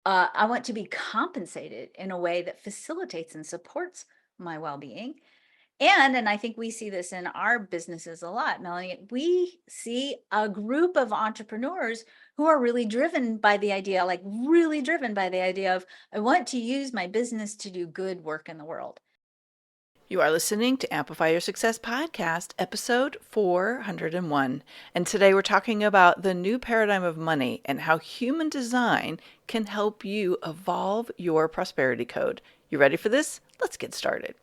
I want to be compensated in a way that facilitates and supports my well-being. And I think we see this in our businesses a lot, Melanie. We see a group of entrepreneurs who are really driven by the idea, like really driven by the idea of, I want to use my business to do good work in the world. You are listening to Amplify Your Success Podcast, episode 401. And today we're talking about the new paradigm of money and how human design can help you evolve your prosperity code. You ready for this? Let's get started.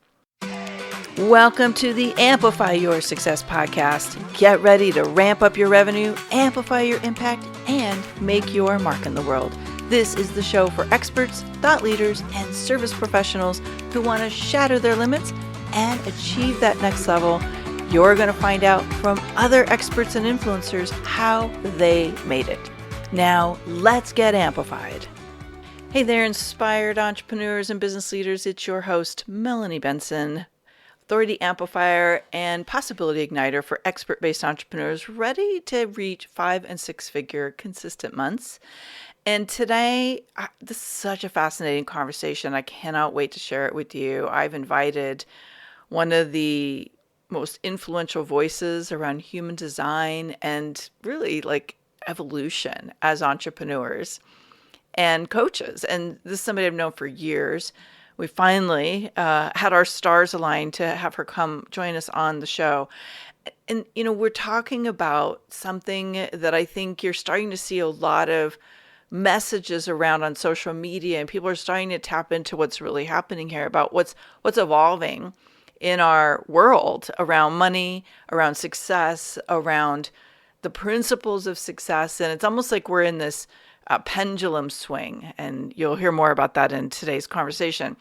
Welcome to the Amplify Your Success Podcast. Get ready to ramp up your revenue, amplify your impact, and make your mark in the world. This is the show for experts, thought leaders, and service professionals who want to shatter their limits and achieve that next level. You're going to find out from other experts and influencers how they made it. Now, let's get amplified. Hey there, inspired entrepreneurs and business leaders. It's your host, Melanie Benson, authority amplifier and possibility igniter for expert-based entrepreneurs ready to reach 5- and 6-figure consistent months. And today, this is such a fascinating conversation. I cannot wait to share it with you. I've invited one of the most influential voices around human design and really like evolution as entrepreneurs and coaches. And this is somebody I've known for years. We finally had our stars aligned to have her come join us on the show. And, we're talking about something that I think you're starting to see a lot of messages around on social media, and people are starting to tap into what's really happening here about what's evolving in our world around money, around success, around the principles of success. And it's almost like we're in this pendulum swing. And you'll hear more about that in today's conversation.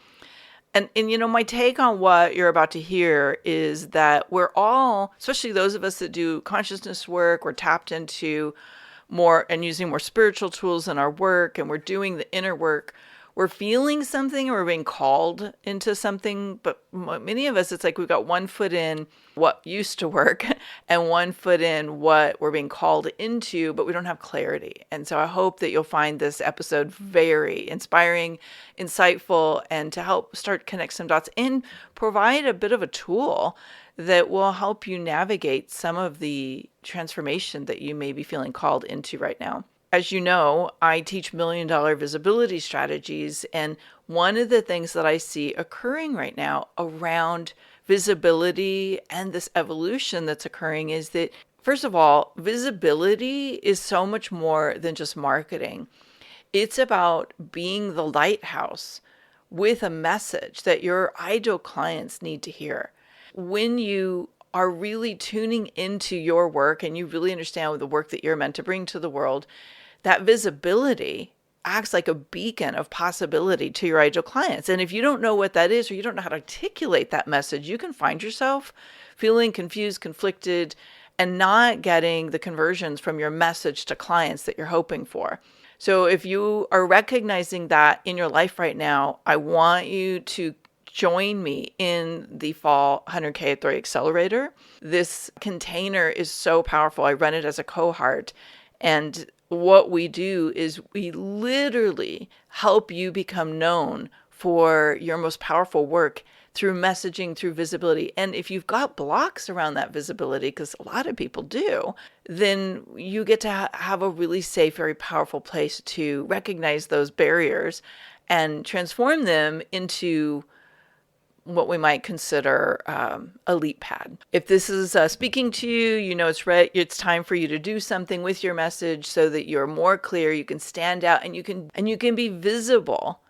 And my take on what you're about to hear is that we're all, especially those of us that do consciousness work, we're tapped into more and using more spiritual tools in our work, and we're doing the inner work. We're feeling something, or we're being called into something, but many of us, it's like we've got one foot in what used to work and one foot in what we're being called into, but we don't have clarity. And so I hope that you'll find this episode very inspiring, insightful, and to help start connect some dots and provide a bit of a tool that will help you navigate some of the transformation that you may be feeling called into right now. As you know, I teach $1 million visibility strategies, and one of the things that I see occurring right now around visibility and this evolution that's occurring is that, first of all, visibility is so much more than just marketing. It's about being the lighthouse with a message that your ideal clients need to hear. When you are really tuning into your work and you really understand the work that you're meant to bring to the world, that visibility acts like a beacon of possibility to your ideal clients. And if you don't know what that is, or you don't know how to articulate that message, you can find yourself feeling confused, conflicted, and not getting the conversions from your message to clients that you're hoping for. So if you are recognizing that in your life right now, I want you to join me in the fall 100K Authority Accelerator. This container is so powerful. I run it as a cohort, and what we do is we literally help you become known for your most powerful work through messaging, through visibility. And if you've got blocks around that visibility, because a lot of people do, then you get to have a really safe, very powerful place to recognize those barriers and transform them into what we might consider a leap pad. If this is speaking to you, it's time for you to do something with your message so that you're more clear, you can stand out, and you can be visible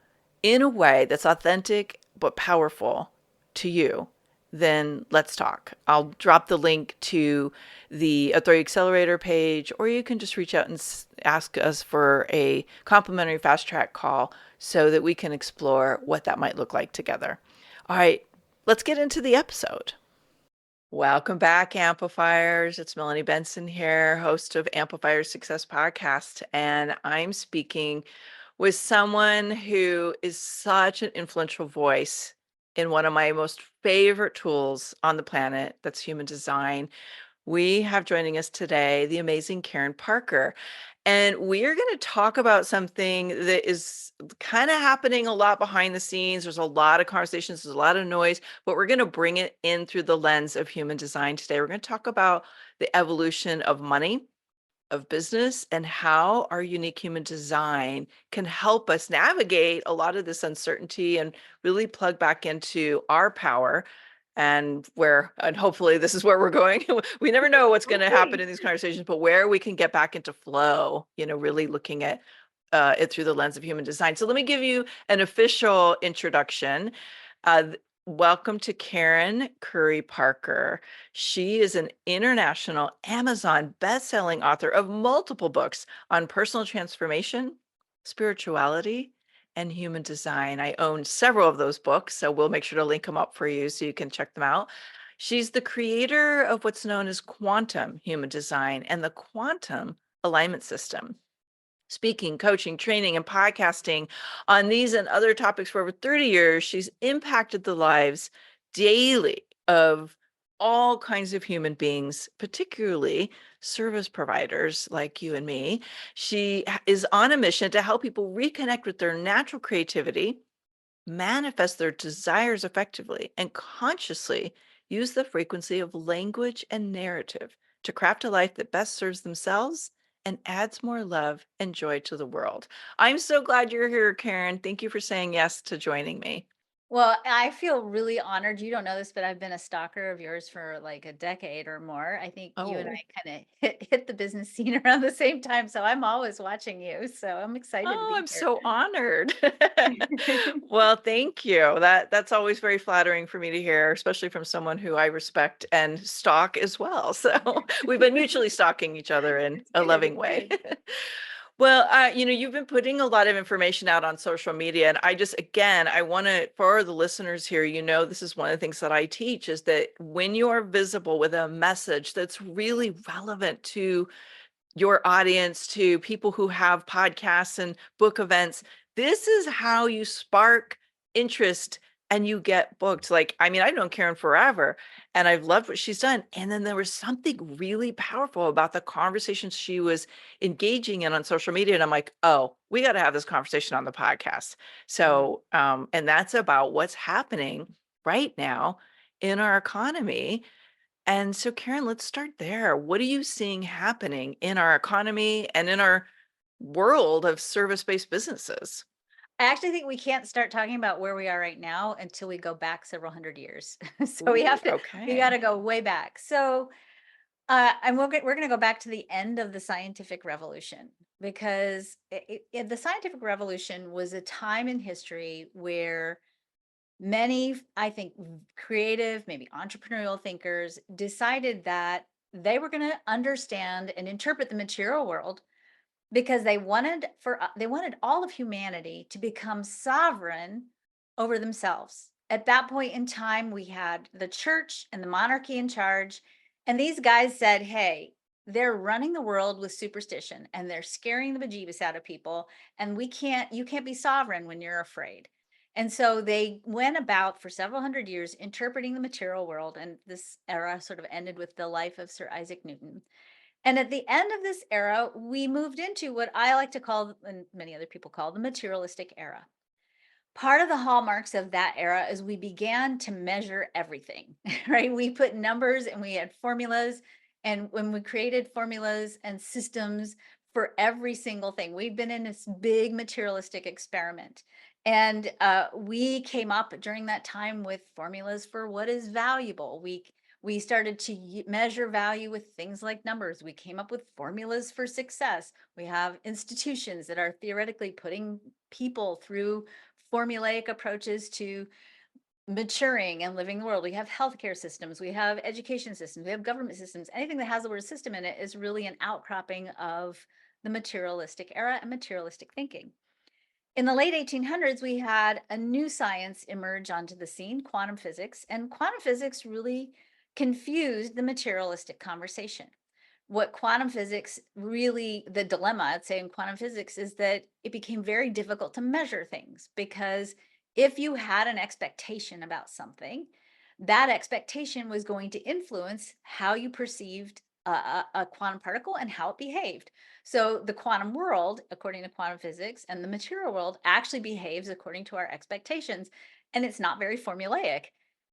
in a way that's authentic but powerful to you. Then let's talk. I'll drop the link to the Authority Accelerator page, or you can just reach out and ask us for a complimentary fast track call so that we can explore what that might look like together. All right, let's get into the episode. Welcome back, Amplifiers. It's Melanie Benson here, host of Amplify Your Success Podcast, and I'm speaking with someone who is such an influential voice in one of my most favorite tools on the planet, that's human design. We have joining us today the amazing Karen Parker. And we are going to talk about something that is kind of happening a lot behind the scenes. There's a lot of conversations, there's a lot of noise, but we're going to bring it in through the lens of human design today. We're going to talk about the evolution of money, of business, and how our unique human design can help us navigate a lot of this uncertainty and really plug back into our power. And hopefully this is where we're going. We never know what's going to happen Okay. in these conversations, but where we can get back into flow, really looking at it through the lens of human design. So let me give you an official introduction. Welcome to Karen Curry Parker. She is an international Amazon best-selling author of multiple books on personal transformation, spirituality, and human design. I own several of those books, so we'll make sure to link them up for you so you can check them out. She's the creator of what's known as quantum human design and the quantum alignment system. Speaking, coaching, training, and podcasting on these and other topics for over 30 years, she's impacted the lives daily of all kinds of human beings, particularly service providers like you and me. She is on a mission to help people reconnect with their natural creativity, manifest their desires effectively, and consciously use the frequency of language and narrative to craft a life that best serves themselves and adds more love and joy to the world. I'm so glad you're here, Karen. Thank you for saying yes to joining me. Well, I feel really honored. You don't know this, but I've been a stalker of yours for like a decade or more. I think you and Oh, I kind of hit the business scene around the same time. So I'm always watching you. So I'm excited to oh, be I'm here. so honored. Well, thank you. That's always very flattering for me to hear, especially from someone who I respect and stalk as well. So we've been mutually stalking each other in It's a good. loving It's way. good. Well, you've been putting a lot of information out on social media, and again, I want to, for the listeners here, this is one of the things that I teach is that when you are visible with a message that's really relevant to your audience, to people who have podcasts and book events, this is how you spark interest and you get booked. Like, I mean, I've known Karen forever and I've loved what she's done. And then there was something really powerful about the conversations she was engaging in on social media. And I'm like, oh, we got to have this conversation on the podcast. Mhm. So, and that's about what's happening right now in our economy. And so, Karen, let's start there. What are you seeing happening in our economy and in our world of service-based businesses? I actually think we can't start talking about where we are right now until we go back several hundred years. So Ooh, we got okay. to go way back. So and we're going to go back to the end of the scientific revolution because the scientific revolution was a time in history where many, I think, creative, maybe entrepreneurial thinkers decided that they were going to understand and interpret the material world because they wanted all of humanity to become sovereign over themselves. At that point in time, we had the church and the monarchy in charge, and these guys said, "Hey, they're running the world with superstition and they're scaring the bejeebus out of people, and you can't be sovereign when you're afraid." And so they went about for several hundred years interpreting the material world, and this era sort of ended with the life of Sir Isaac Newton. And at the end of this era, we moved into what I like to call, and many other people call, the materialistic era. Part of the hallmarks of that era is we began to measure everything, right? We put numbers and we had formulas. And when we created formulas and systems for every single thing, we've been in this big materialistic experiment. And we came up during that time with formulas for what is valuable. We started to measure value with things like numbers. We came up with formulas for success. We have institutions that are theoretically putting people through formulaic approaches to maturing and living the world. We have healthcare systems, we have education systems, we have government systems. Anything that has the word system in it is really an outcropping of the materialistic era and materialistic thinking. In the late 1800s, we had a new science emerge onto the scene, quantum physics, and quantum physics really confused the materialistic conversation. What quantum physics really, the dilemma, I'd say, in quantum physics is that it became very difficult to measure things because if you had an expectation about something, that expectation was going to influence how you perceived a quantum particle and how it behaved. So the quantum world, according to quantum physics, and the material world actually behaves according to our expectations. And it's not very formulaic.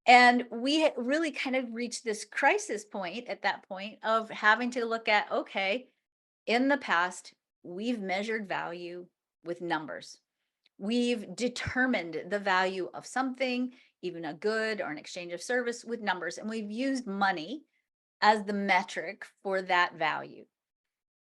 And we really kind of reached this crisis point at that point of having to look at, okay, in the past, we've measured value with numbers. We've determined the value of something, even a good or an exchange of service, with numbers. And we've used money as the metric for that value.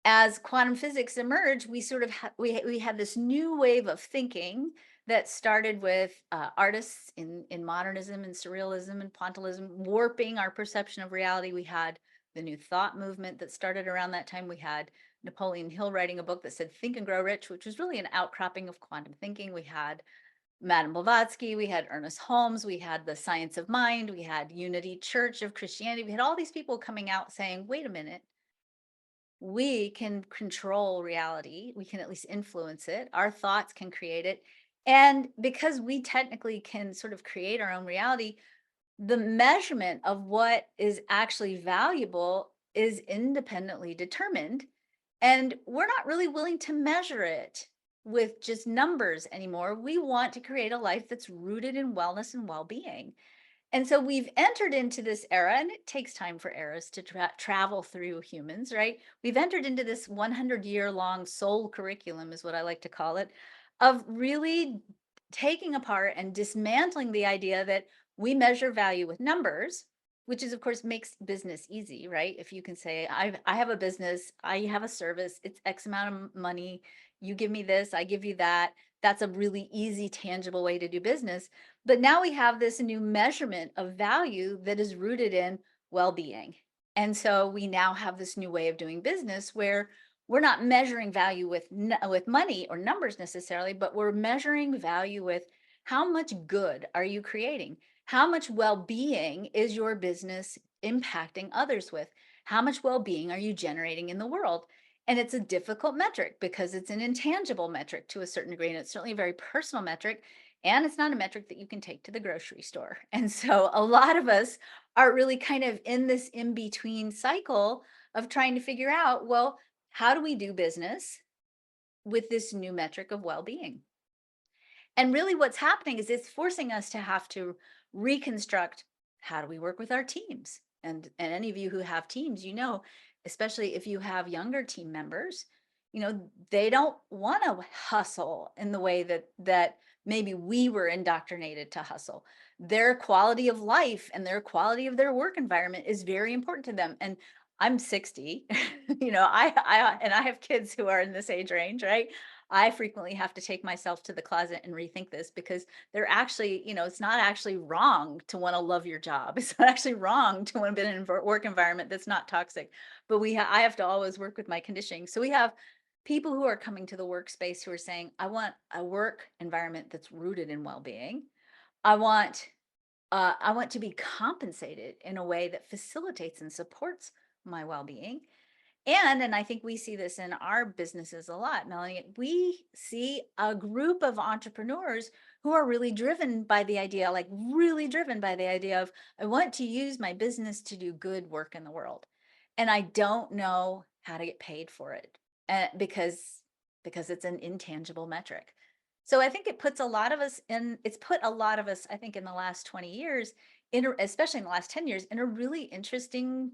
As quantum physics emerged, we sort of we had this new wave of thinking that started with artists in modernism and surrealism and pointillism warping our perception of reality. We had the New Thought movement that started around that time. We had Napoleon Hill writing a book that said Think and Grow Rich, which was really an outcropping of quantum thinking. We had Madame Blavatsky, we had Ernest Holmes, we had the Science of Mind, we had Unity Church of Christianity. We had all these people coming out saying, wait a minute, we can control reality. We can at least influence it. Our thoughts can create it. And because we technically can sort of create our own reality, the measurement of what is actually valuable is independently determined. And we're not really willing to measure it with just numbers anymore. We want to create a life that's rooted in wellness and well being. And so we've entered into this era, and it takes time for eras to travel through humans, right? We've entered into this 100-year-long soul curriculum, is what I like to call it, of really taking apart and dismantling the idea that we measure value with numbers, which is, of course, makes business easy, right? If you can say, I have a business, I have a service, it's X amount of money, you give me this, I give you that. That's a really easy, tangible way to do business. But now we have this new measurement of value that is rooted in well-being. And so we now have this new way of doing business where we're not measuring value with money or numbers necessarily, but we're measuring value with how much good are you creating? How much well-being is your business impacting others with? How much well-being are you generating in the world? And it's a difficult metric because it's an intangible metric to a certain degree, and it's certainly a very personal metric. And it's not a metric that you can take to the grocery store. And so a lot of us are really kind of in this in between cycle of trying to figure out, well, how do we do business with this new metric of well being? And really, what's happening is it's forcing us to have to reconstruct how do we work with our teams? And any of you who have teams, you know, especially if you have younger team members, you know, they don't want to hustle in the way that maybe we were indoctrinated to hustle. Their quality of life and their quality of their work environment is very important to them. And I'm 60, you know, I have kids who are in this age range, right? I frequently have to take myself to the closet and rethink this because they're actually, you know, it's not actually wrong to want to love your job. It's not actually wrong to want to be in a work environment that's not toxic. But I have to always work with my conditioning. So we have people who are coming to the workspace who are saying, I want a work environment that's rooted in well-being. I want I want to be compensated in a way that facilitates and supports my well-being. And I think we see this in our businesses a lot, Melanie. We see a group of entrepreneurs who are really driven by the idea, like really driven by the idea of, I want to use my business to do good work in the world. And I don't know how to get paid for it because it's an intangible metric. So I think it puts a lot of us in, it's put a lot of us, I think, in the last 20 years, especially in the last 10 years, in a really interesting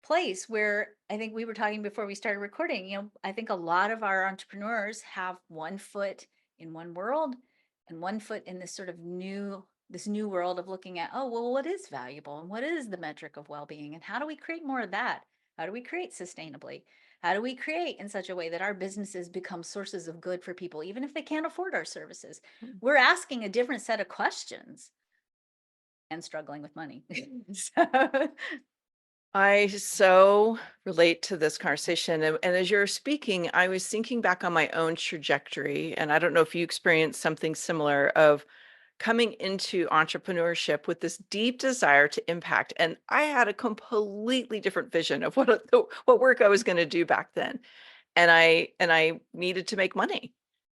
place where I think we were talking before we started recording, you know, I think a lot of our entrepreneurs have one foot in one world and one foot in this sort of this new world of looking at, oh, well, what is valuable and what is the metric of well-being and how do we create more of that? How do we create sustainably? How do we create in such a way that our businesses become sources of good for people, even if they can't afford our services? We're asking a different set of questions and struggling with money. So, I so relate to this conversation. And as you're speaking, I was thinking back on my own trajectory. And I don't know if you experienced something similar of coming into entrepreneurship with this deep desire to impact. And I had a completely different vision of what work I was going to do back then. And I needed to make money.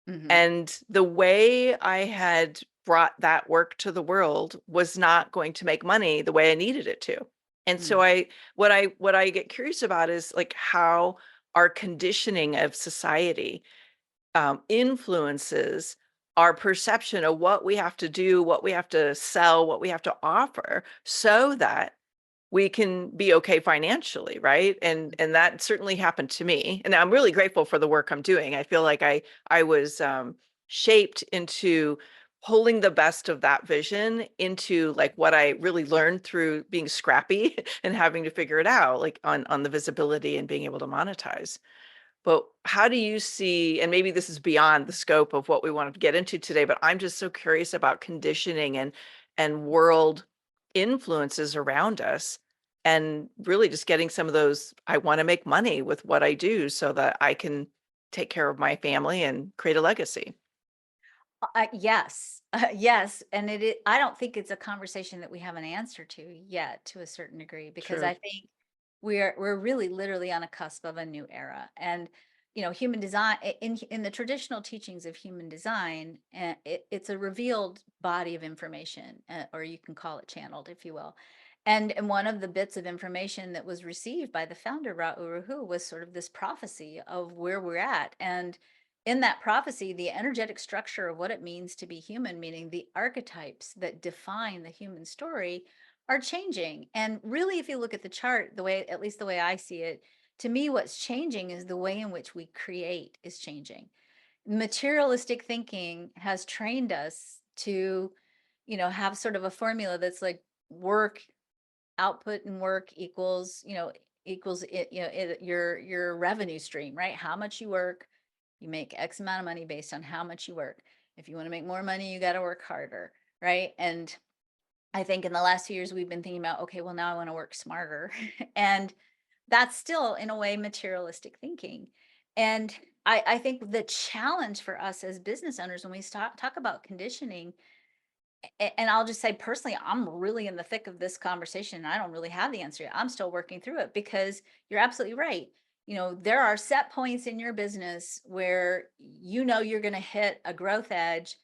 mhm. And the way I had brought that work to the world was not going to make money the way I needed it to. And so Mm. what I get curious about is like how our conditioning of society influences our perception of what we have to do, what we have to sell, what we have to offer so that we can be okay financially, right? And that certainly happened to me. And I'm really grateful for the work I'm doing. I feel like I was shaped into pulling the best of that vision into like what I really learned through being scrappy and having to figure it out, like on the visibility and being able to monetize. But how do you see, and maybe this is beyond the scope of what we wanted to get into today, but I'm just so curious about conditioning and world influences around us and really just getting some of those, I want to make money with what I do so that I can take care of my family and create a legacy. Yes, yes, and I don't think it's a conversation that we have an answer to yet, to a certain degree, because True. I think we're really literally on a cusp of a new era. And human design, in the traditional teachings of human design, it's a revealed body of information, or you can call it channeled, if you will. And one of the bits of information that was received by the founder Ra Uru Hu was sort of this prophecy of where we're at. And in that prophecy, the energetic structure of what it means to be human, meaning the archetypes that define the human story, are changing. And really, if you look at the chart, the way, at least the way I see it, to me, what's changing is the way in which we create is changing. Materialistic thinking has trained us to, have sort of a formula that's like work, output, and work equals, equals it, your revenue stream, right? How much you work, you make X amount of money based on how much you work. If you want to make more money, you got to work harder, right? And I think in the last few years, we've been thinking about, okay, well, now I want to work smarter. And that's still, in a way, materialistic thinking. And I think the challenge for us as business owners when we talk about conditioning, and I'll just say personally, I'm really in the thick of this conversation. And I don't really have the answer yet. I'm still working through it because you're absolutely right. There are set points in your business where you're going to hit a growth edge,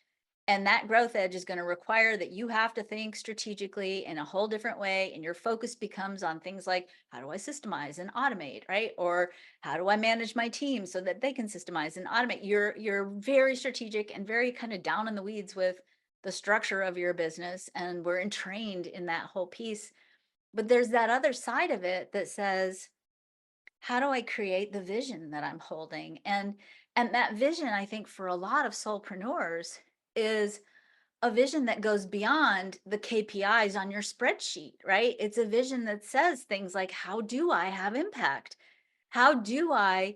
and that growth edge is going to require that you have to think strategically in a whole different way. And your focus becomes on things like, how do I systemize and automate, right? Or how do I manage my team so that they can systemize and automate? You're very strategic and very kind of down in the weeds with the structure of your business, and we're entrained in that whole piece. But there's that other side of it that says, how do I create the vision that I'm holding? And that vision, I think, for a lot of soulpreneurs, is a vision that goes beyond the KPIs on your spreadsheet, right? It's a vision that says things like, how do I have impact? How do I,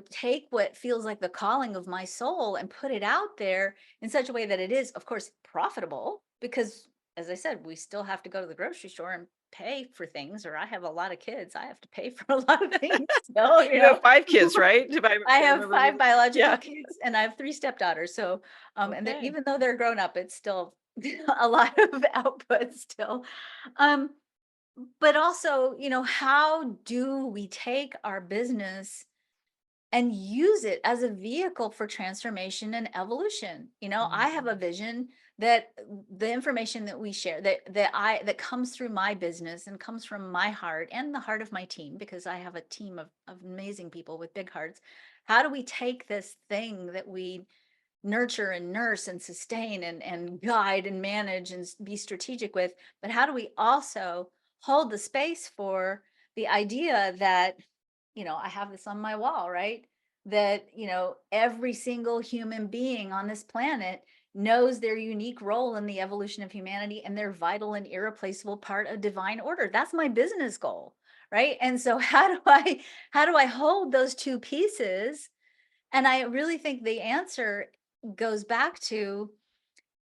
take what feels like the calling of my soul and put it out there in such a way that it is, of course, profitable? Because, as I said, we still have to go to the grocery store and pay for things, or I have a lot of kids. I have to pay for a lot of things still, You have 5 kids, right? I If I have remember 5 right. biological Yeah. kids, and I have 3 stepdaughters. So, and Okay. even though they're grown up, it's still a lot of output still. Um, but also, how do we take our business and use it as a vehicle for transformation and evolution? I have a Mhm. vision that the information that we share, that comes through my business and comes from my heart and the heart of my team, because I have a team of amazing people with big hearts. How do we take this thing that we nurture and nurse and sustain and guide and manage and be strategic with, but how do we also hold the space for the idea that, I have this on my wall, right? That, every single human being on this planet knows their unique role in the evolution of humanity, and their vital and irreplaceable part of divine order. That's my business goal, right? And so how do I hold those two pieces? And I really think the answer goes back to,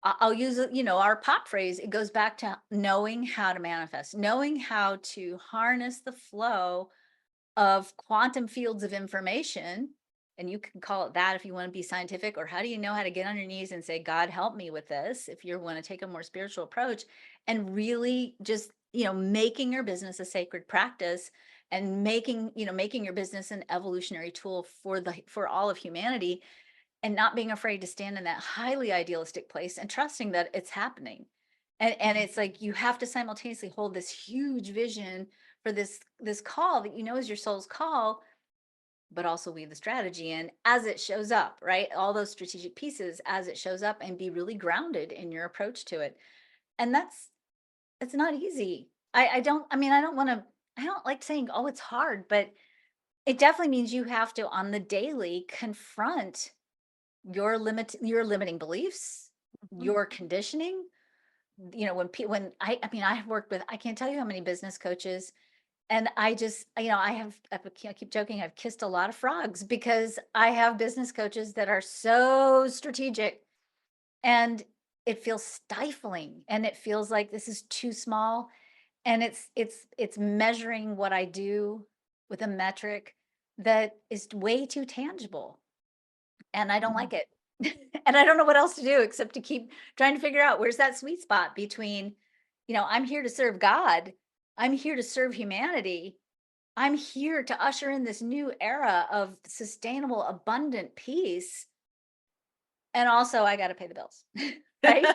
I'll use, our pop phrase. It goes back to knowing how to manifest, knowing how to harness the flow of quantum fields of information. And you can call it that if you want to be scientific, or how do you know how to get on your knees and say, God, help me with this, if you want to take a more spiritual approach, and really just, making your business a sacred practice, and making your business an evolutionary tool for all of humanity, and not being afraid to stand in that highly idealistic place and trusting that it's happening. And it's like you have to simultaneously hold this huge vision for this call that you know is your soul's call, but also weave the strategy in as it shows up, right? All those strategic pieces as it shows up and be really grounded in your approach to it. And that's it's not easy. I don't want to I don't like saying, oh, it's hard, but it definitely means you have to on the daily confront your limiting beliefs, Mhm. your conditioning. You know, when I mean, I have worked with I can't tell you how many business coaches, and I just, I keep joking, I've kissed a lot of frogs because I have business coaches that are so strategic, and it feels stifling and it feels like this is too small, and it's measuring what I do with a metric that is way too tangible, and I don't Mhm. like it. And I don't know what else to do except to keep trying to figure out where's that sweet spot between, I'm here to serve God, I'm here to serve humanity, I'm here to usher in this new era of sustainable, abundant peace, and also I gotta pay the bills, right?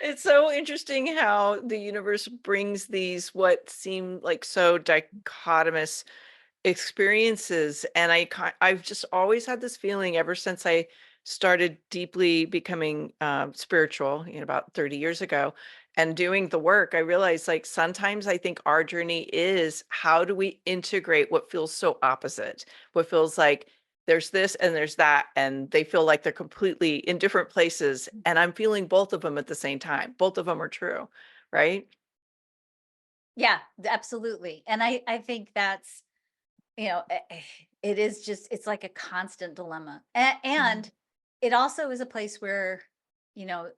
It's so interesting how the universe brings these what seem like so dichotomous experiences, and I've just always had this feeling ever since I started deeply becoming spiritual, about 30 years ago, and doing the work. I realized, like, sometimes I think our journey is how do we integrate what feels so opposite, what feels like there's this and there's that, and they feel like they're completely in different places, and I'm feeling both of them at the same time. Both of them are true, right? Yeah, absolutely, and I think that's, it is just it's like a constant dilemma, Mhm. and it also is a place where, you know,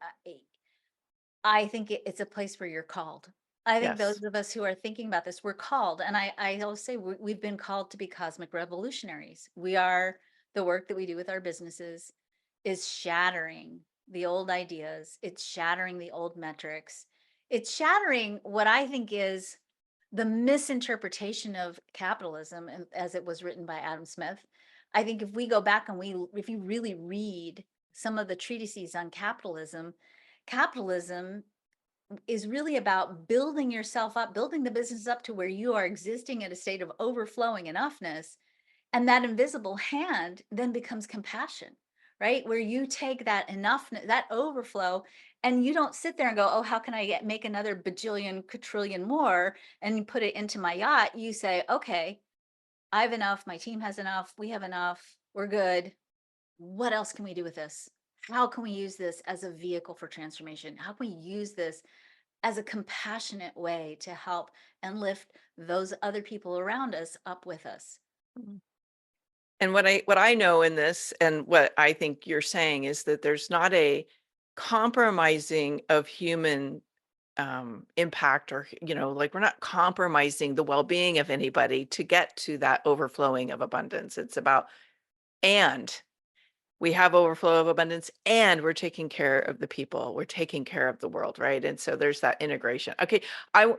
I think it's a place where you're called. I think Yes. those of us who are thinking about this, we're called. And I always say we've been called to be cosmic revolutionaries. The work that we do with our businesses is shattering the old ideas, it's shattering the old metrics, it's shattering what I think is the misinterpretation of capitalism as it was written by Adam Smith. I think if we go back and if you really read some of the treatises on capitalism, capitalism is really about building yourself up, building the business up to where you are existing at a state of overflowing enoughness. And that invisible hand then becomes compassion, right? Where you take that enoughness, that overflow, and you don't sit there and go, oh, how can I make another bajillion, quadrillion more and you put it into my yacht? You say, okay, I have enough. My team has enough. We have enough. We're good. What else can we do with this? How can we use this as a vehicle for transformation? How can we use this as a compassionate way to help and lift those other people around us up with us? Mhm. And what I know in this and what I think you're saying is that there's not a compromising of human impact, or, like, we're not compromising the well-being of anybody to get to that overflowing of abundance. It's about, and we have overflow of abundance, and we're taking care of the people, we're taking care of the world, right? And so there's that integration. Okay,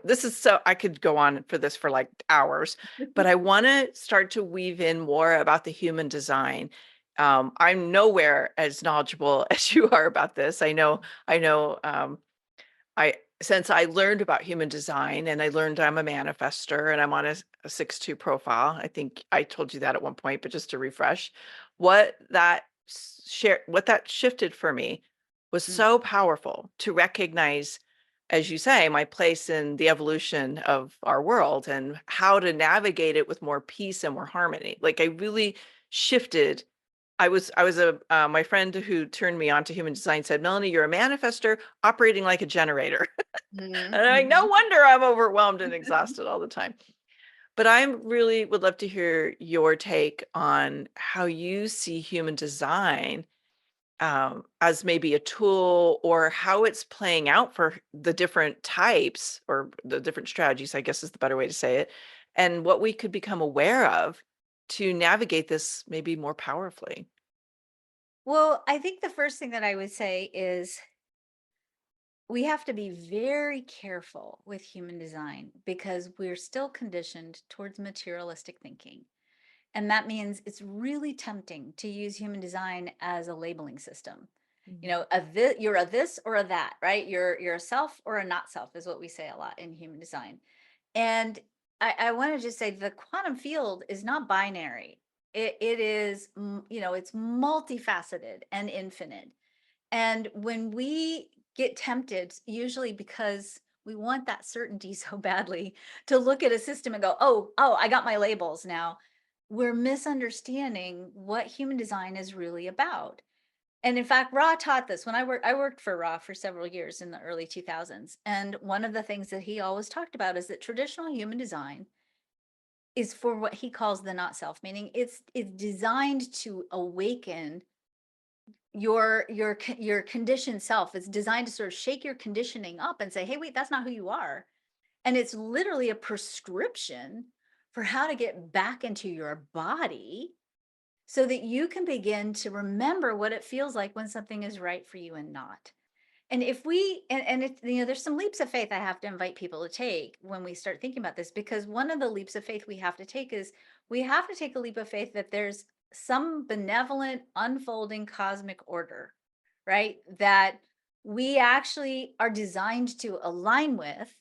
this is so I could go on for this for like hours, but I want to start to weave in more about the human design. I'm nowhere as knowledgeable as you are about this. I know I since I learned about human design, and I learned I'm a manifester, and I'm on a 6-2 profile. I think I told you that at one point, but just to refresh, what that shifted for me was Mm. so powerful to recognize, as you say, my place in the evolution of our world and how to navigate it with more peace and more harmony. Like, I really shifted. I was a my friend who turned me on to human design said, "Melanie, you're a manifester operating like a generator." Mhm, And no mhm. wonder I'm overwhelmed and exhausted all the time. But I really would love to hear your take on how you see human design as maybe a tool, or how it's playing out for the different types or the different strategies, I guess is the better way to say it, and what we could become aware of to navigate this maybe more powerfully. Well, I think the first thing that I would say is we have to be very careful with human design because we're still conditioned towards materialistic thinking. And that means it's really tempting to use human design as a labeling system. You Mhm. know, you're a this or a that, right? You're a self or a not self is what we say a lot in human design. And I want to just say the quantum field is not binary. It is, it's multifaceted and infinite. And when we get tempted, usually because we want that certainty so badly, to look at a system and go, oh, I got my labels now, we're misunderstanding what human design is really about. And in fact, Ra taught this when I worked for Ra for several years in the early 2000s. And one of the things that he always talked about is that traditional human design is for what he calls the not self, meaning it's designed to awaken your conditioned self. It's designed to sort of shake your conditioning up and say, "Hey, wait, that's not who you are." And it's literally a prescription for how to get back into your body so that you can begin to remember what it feels like when something is right for you and not. And if we and it, there's some leaps of faith I have to invite people to take when we start thinking about this, because one of the leaps of faith we have to take is we have to take a leap of faith that there's some benevolent unfolding cosmic order, right? That we actually are designed to align with.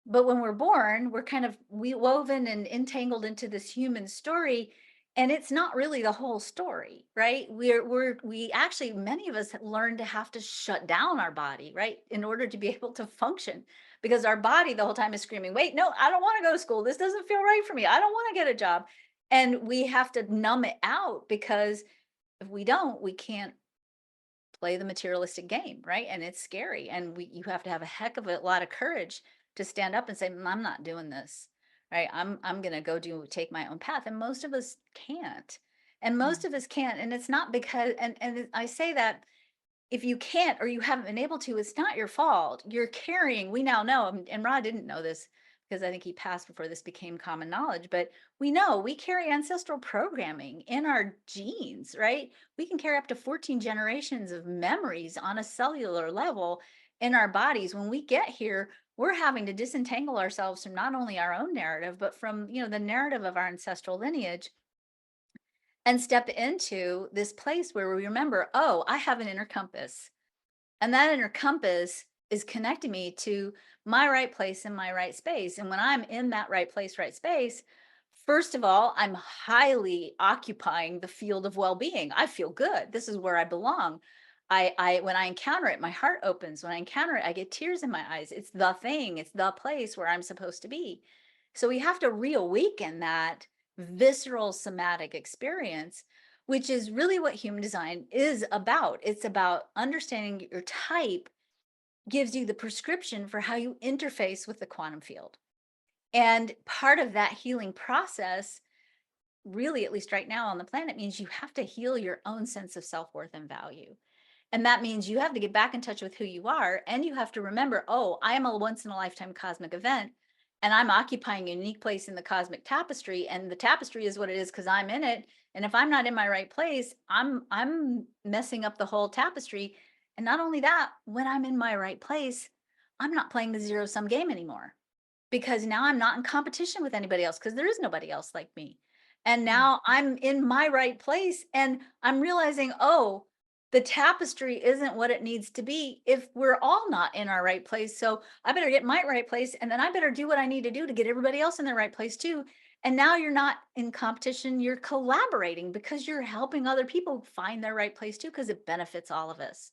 But when we're born, we're kind of we woven and entangled into this human story, and it's not really the whole story, right? We actually, many of us learn to have to shut down our body, right, in order to be able to function, because our body the whole time is screaming, wait, no, I don't want to go to school, this doesn't feel right for me, I don't want to get a job. And we have to numb it out, because if we don't, we can't play the materialistic game, right? And it's scary. And you have to have a heck of a lot of courage to stand up and say, I'm not doing this." Right? I'm gonna go take my own path. And most of us can't. And most Mm. of us can't. And it's not because and I say that if you can't or you haven't been able to, it's not your fault. You're carrying, we now know, and Rod didn't know this because I think he passed before this became common knowledge, but we know we carry ancestral programming in our genes, right? We can carry up to 14 generations of memories on a cellular level in our bodies. When we get here, we're having to disentangle ourselves from not only our own narrative, but from, the narrative of our ancestral lineage, and step into this place where we remember, oh, I have an inner compass, and that inner compass is connecting me to my right place in my right space. And when I'm in that right place, right space, first of all, I'm highly occupying the field of well-being. I feel good. This is where I belong. I when I encounter it, my heart opens. When I encounter it, I get tears in my eyes. It's the thing, it's the place where I'm supposed to be. So we have to reawaken that visceral somatic experience, which is really what human design is about. It's about understanding your type gives you the prescription for how you interface with the quantum field. And part of that healing process, really, at least right now on the planet, means you have to heal your own sense of self worth and value. And that means you have to get back in touch with who you are. And you have to remember, oh, I am a once in a lifetime cosmic event. And I'm occupying a unique place in the cosmic tapestry. And the tapestry is what it is because I'm in it. And if I'm not in my right place, I'm messing up the whole tapestry. And not only that, when I'm in my right place, I'm not playing the zero sum game anymore, because now I'm not in competition with anybody else because there is nobody else like me. And Mm. now I'm in my right place and I'm realizing, oh, the tapestry isn't what it needs to be if we're all not in our right place. So I better get my right place, and then I better do what I need to do to get everybody else in their right place too. And now you're not in competition, you're collaborating because you're helping other people find their right place too, because it benefits all of us.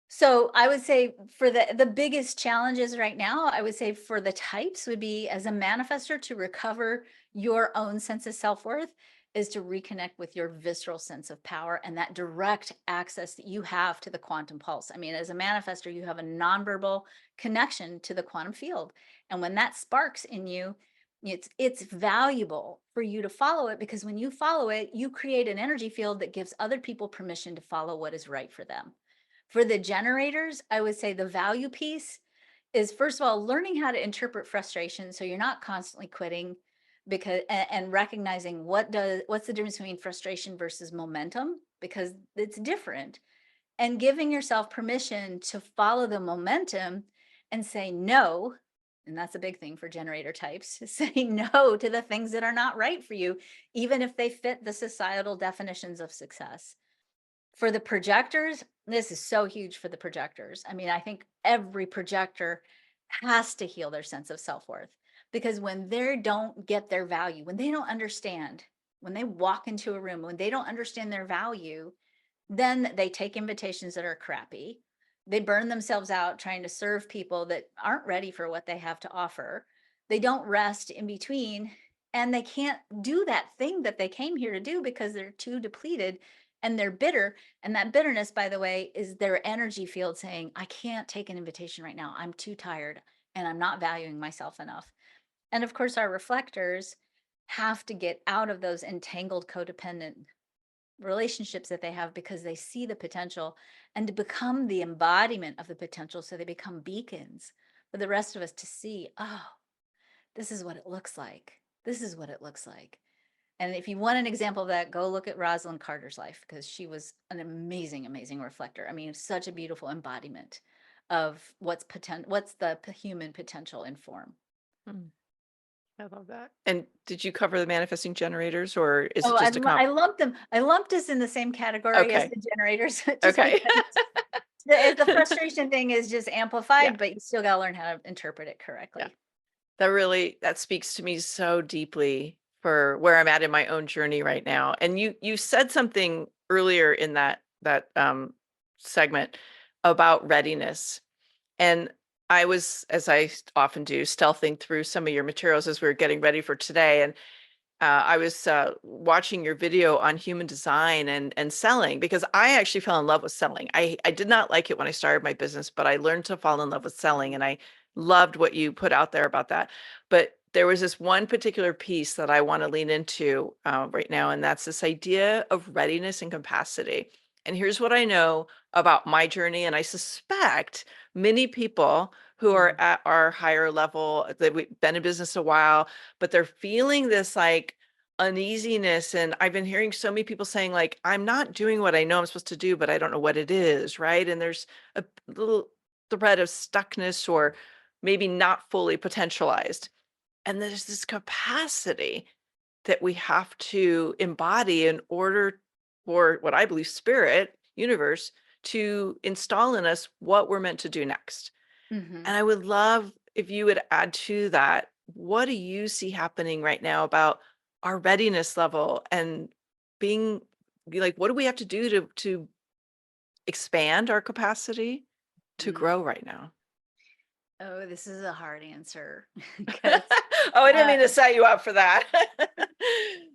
So I would say for the biggest challenges right now, I would say for the types would be, as a manifester, to recover your own sense of self-worth is to reconnect with your visceral sense of power and that direct access that you have to the quantum pulse. I mean, as a manifester, you have a nonverbal connection to the quantum field. And when that sparks in you, it's valuable for you to follow it, because when you follow it, you create an energy field that gives other people permission to follow what is right for them. For the generators, I would say the value piece is, first of all, learning how to interpret frustration so you're not constantly quitting, because and recognizing what's the difference between frustration versus momentum, because it's different, and giving yourself permission to follow the momentum and say no. And that's a big thing for generator types. Say no to the things that are not right for you, even if they fit the societal definitions of success. For the projectors, This is so huge for the projectors. I mean, I think every projector has to heal their sense of self-worth because when they don't get their value, when they don't understand, when they walk into a room, when they don't understand their value, then they take invitations that are crappy. They burn themselves out trying to serve people that aren't ready for what they have to offer. They don't rest in between, and they can't do that thing that they came here to do because they're too depleted and they're bitter. And that bitterness, by the way, is their energy field saying, I can't take an invitation right now. I'm too tired and I'm not valuing myself enough. And of course, our reflectors have to get out of those entangled codependent relationships that they have because they see the potential and to become the embodiment of the potential. So they become beacons for the rest of us to see, oh, this is what it looks like. This is what it looks like. And if you want an example of that, go look at Rosalind Carter's life because she was an amazing, amazing reflector. I mean, such a beautiful embodiment of what's the human potential in form. Hmm, I love that. And did you cover the manifesting generators, or is Oh, it just a comp? I lumped them. I lumped us in the same category as Okay. the generators, just Okay. because the frustration thing is just Yeah. amplified, but you still got to learn how to interpret it Yeah. correctly. That speaks to me so deeply for where I'm at in my own journey right now. And you said something earlier in that segment about readiness. And I was, as I often do, stealthing through some of your materials as we were getting ready for today. And I was watching your video on human design and selling, because I actually fell in love with selling. I did not like it when I started my business, but I learned to fall in love with selling, and I loved what you put out there about that. But there was this one particular piece that I want to lean into right now, and that's this idea of readiness and capacity. And here's what I know about my journey, and I suspect many people who are Mhm. at our higher level, that we've been in business a while, but they're feeling this like uneasiness. And I've been hearing so many people saying, like, I'm not doing what I know I'm supposed to do, but I don't know what it is, right? And there's a little thread of stuckness, or maybe not fully potentialized. And there's this capacity that we have to embody in order for what I believe spirit, universe, to install in us what we're meant to do next. Mhm. And I would love if you would add to that. What do you see happening right now about our readiness level, and being like, what do we have to do to expand our capacity to Mm. grow right now? Oh, this is a hard answer because Oh, I didn't uh, mean to set you up for that.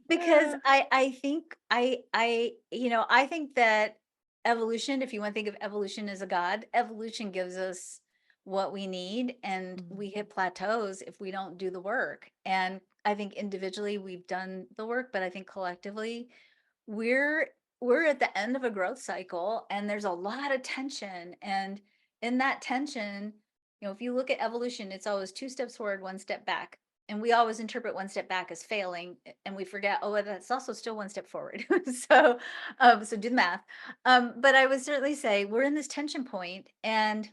because I think I think that evolution, if you want to think of evolution as a god, evolution gives us what we need, and Mm, we hit plateaus if we don't do the work. And I think individually we've done the work, but I think collectively we're we're at the end of a growth cycle, and there's a lot of tension. And in that tension, if you look at evolution, it's always two steps forward, one step back. And we always interpret one step back as failing, and we forget, oh, that's also still one step forward. So do the math. But I would certainly say we're in this tension point, and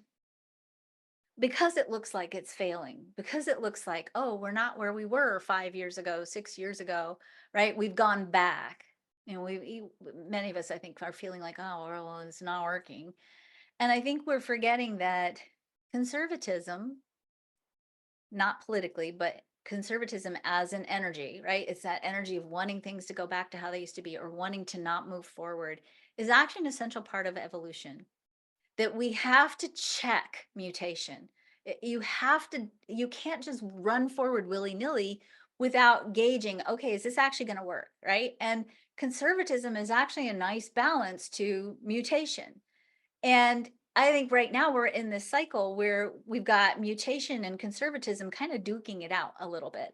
because it looks like it's failing, because it looks like, oh, we're not where we were 5 years ago, 6 years ago, right? We've gone back. Many of us, I think, are feeling like, oh, well, it's not working. And I think we're forgetting that conservatism, not politically, but conservatism as an energy, right? It's that energy of wanting things to go back to how they used to be or wanting to not move forward, is actually an essential part of evolution, that we have to check mutation. You can't just run forward willy-nilly without gauging, okay, is this actually going to work, right? And conservatism is actually a nice balance to mutation. And I think right now we're in this cycle where we've got mutation and conservatism kind of duking it out a little bit.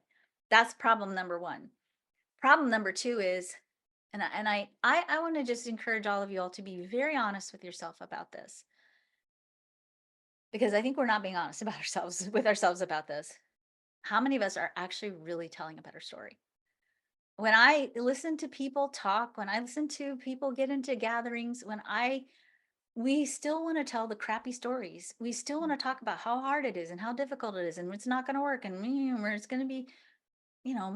That's problem number one. Problem number two is, and I want to just encourage all of you all to be very honest with yourself about this, because I think we're not being honest about ourselves with ourselves about this. How many of us are actually really telling a better story? When I listen to people talk, when I listen to people get into gatherings, we still want to tell the crappy stories. We still want to talk about how hard it is and how difficult it is and it's not going to work and where it's going to be.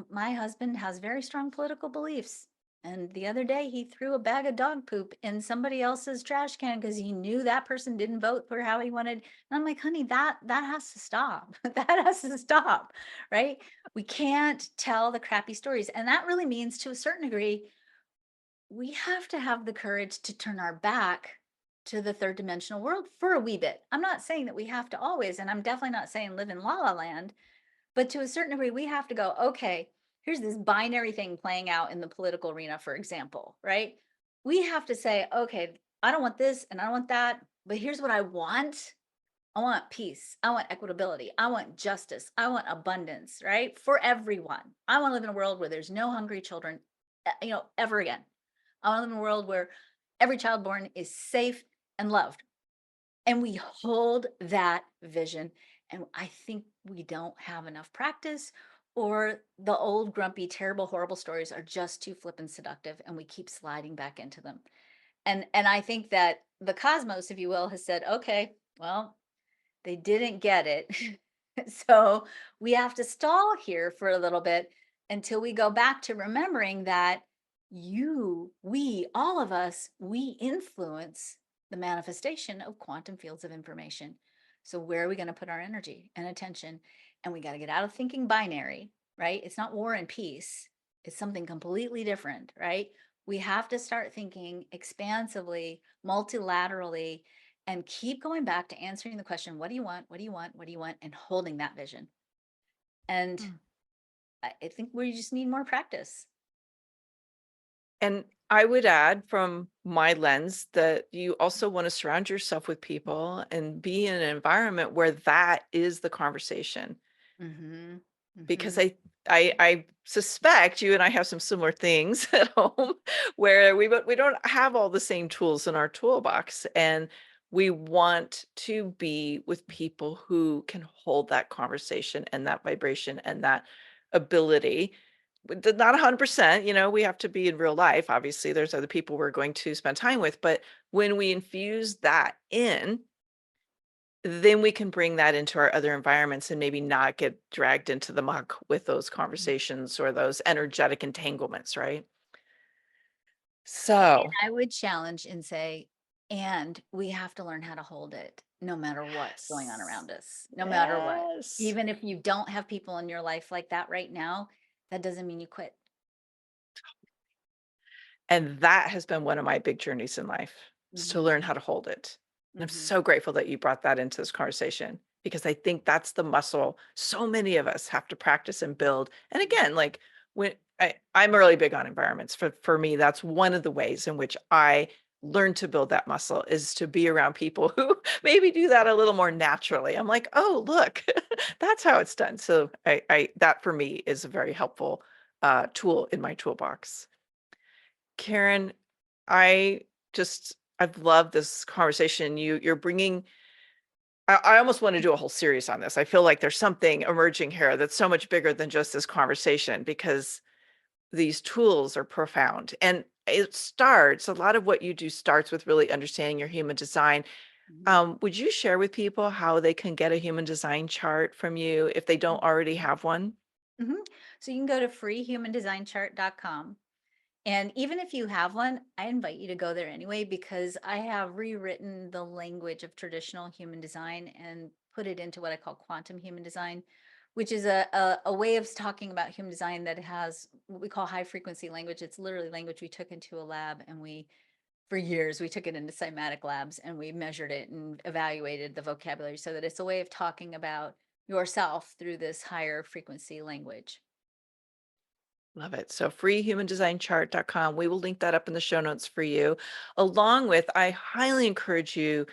My husband has very strong political beliefs. And the other day he threw a bag of dog poop in somebody else's trash can because he knew that person didn't vote for how he wanted. And I'm like, honey, that has to stop. That has to stop, right? We can't tell the crappy stories. And that really means, to a certain degree, we have to have the courage to turn our back to the third dimensional world for a wee bit. I'm not saying that we have to always, and I'm definitely not saying live in la la land, but to a certain degree, we have to go, okay, here's this binary thing playing out in the political arena, for example, right? We have to say, okay, I don't want this and I don't want that, but here's what I want. I want peace. I want equitability. I want justice. I want abundance, right? For everyone. I want to live in a world where there's no hungry children, ever again. I want to live in a world where every child born is safe and loved. And we hold that vision. And I think we don't have enough practice, or the old, grumpy, terrible, horrible stories are just too flippant seductive, and we keep sliding back into them. And I think that the cosmos, if you will, has said, okay, well, they didn't get it. So we have to stall here for a little bit until we go back to remembering that we, all of us, we influence the manifestation of quantum fields of information. So where are we going to put our energy and attention? And we got to get out of thinking binary, right? It's not war and peace. It's something completely different, right? We have to start thinking expansively, multilaterally, and keep going back to answering the question, what do you want? What do you want? What do you want? And holding that vision. And Mm. I think we just need more practice. And I would add from my lens that you also want to surround yourself with people and be in an environment where that is the conversation. Mm-hmm. Because Mm-hmm. I suspect you and I have some similar things at home where we don't have all the same tools in our toolbox, and we want to be with people who can hold that conversation and that vibration and that ability. Not 100%, we have to be in real life. Obviously, there's other people we're going to spend time with, but when we infuse that in, then we can bring that into our other environments and maybe not get dragged into the muck with those conversations or those energetic entanglements, right? And So, I would challenge and say, and we have to learn how to hold it no matter what's going on yes. around us, no matter what. Yes. Even if you don't have people in your life like that right now, that doesn't mean you quit. And that has been one of my big journeys in life, is to learn Mm-hmm. how to hold it. And I'm Mm-hmm. so grateful that you brought that into this conversation, because I think that's the muscle so many of us have to practice and build. And again, like when I'm really big on environments. For me, that's one of the ways in which I learn to build that muscle, is to be around people who maybe do that a little more naturally. I'm like, oh, look, that's how it's done. So I that for me is a very helpful tool in my toolbox. Karen, I I've loved this conversation. You're bringing. I almost want to do a whole series on this. I feel like there's something emerging here that's so much bigger than just this conversation, because these tools are profound. And a lot of what you do starts with really understanding your human design. Mm-hmm. Would you share with people how they can get a human design chart from you if they don't already have one? Mm-hmm. So you can go to freehumandesignchart.com. And even if you have one, I invite you to go there anyway, because I have rewritten the language of traditional human design and put it into what I call quantum human design, which is a way of talking about human design that has what we call high frequency language. It's literally language we took into a lab, and for years, we took it into cymatic labs and we measured it and evaluated the vocabulary so that it's a way of talking about yourself through this higher frequency language. Love it. So freehumandesignchart.com. We will link that up in the show notes for you. Along with, I highly encourage you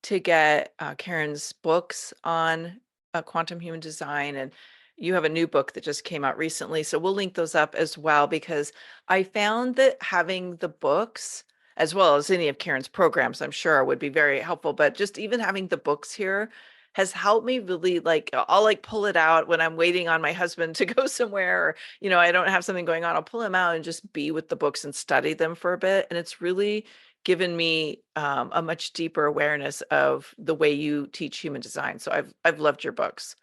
to get Karen's books on quantum human design. And you have a new book that just came out recently. So we'll link those up as well, because I found that having the books, as well as any of Karen's programs, I'm sure would be very helpful. But just even having the books here has helped me really, like, I'll like pull it out when I'm waiting on my husband to go somewhere, I don't have something going on, I'll pull them out and just be with the books and study them for a bit. And it's really given me a much deeper awareness of the way you teach human design. So I've loved your books.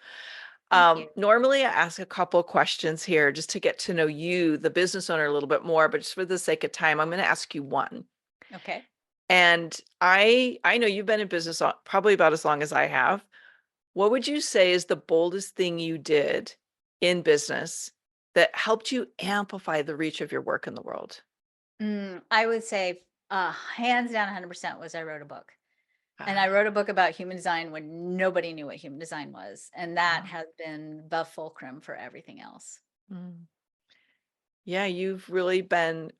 Thank you. Normally I ask a couple questions here just to get to know you, the business owner, a little bit more, but just for the sake of time, I'm going to ask you one. Okay. And I know you've been in business probably about as long as I have. What would you say is the boldest thing you did in business that helped you amplify the reach of your work in the world? I would say, hands down 100% was I wrote a book. And I Ah, wrote a book about human design when nobody knew what human design was, and that ah, has been the fulcrum for everything else. mm. Yeah, you've really been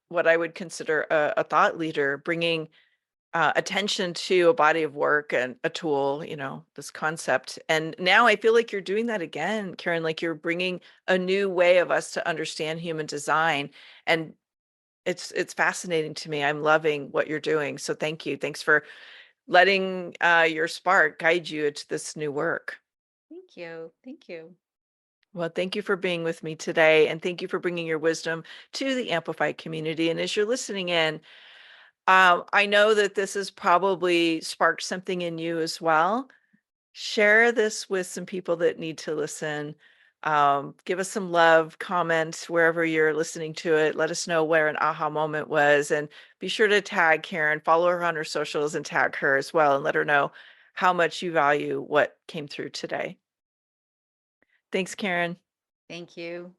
what I would consider a thought leader, bringing attention to a body of work and a tool, this concept. And now I feel like you're doing that again, Karen, like you're bringing a new way of us to understand human design. And it's fascinating to me. I'm loving what you're doing. So thank you. Thanks for letting your spark guide you into this new work. Thank you. Thank you. Well, thank you for being with me today. And thank you for bringing your wisdom to the Amplified community. And as you're listening in, I know that this has probably sparked something in you as well. Share this with some people that need to listen. Give us some love, comment wherever you're listening to it. Let us know where an aha moment was. And be sure to tag Karen, follow her on her socials and tag her as well, and let her know how much you value what came through today. Thanks, Karen. Thank you.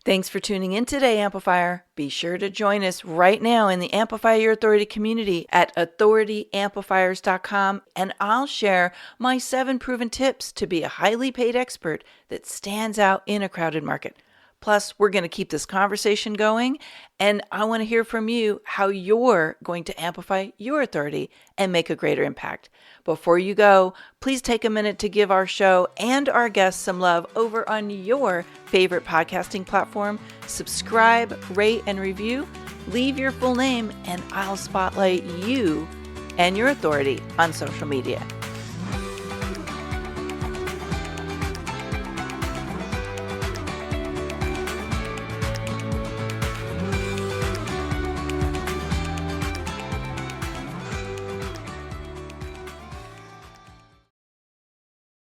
Thanks for tuning in today, Amplifier. Be sure to join us right now in the Amplify Your Authority community at authorityamplifiers.com, and I'll share my 7 proven tips to be a highly paid expert that stands out in a crowded market. Plus, we're going to keep this conversation going, and I want to hear from you how you're going to amplify your authority and make a greater impact. Before you go, please take a minute to give our show and our guests some love over on your favorite podcasting platform. Subscribe, rate, and review. Leave your full name, and I'll spotlight you and your authority on social media.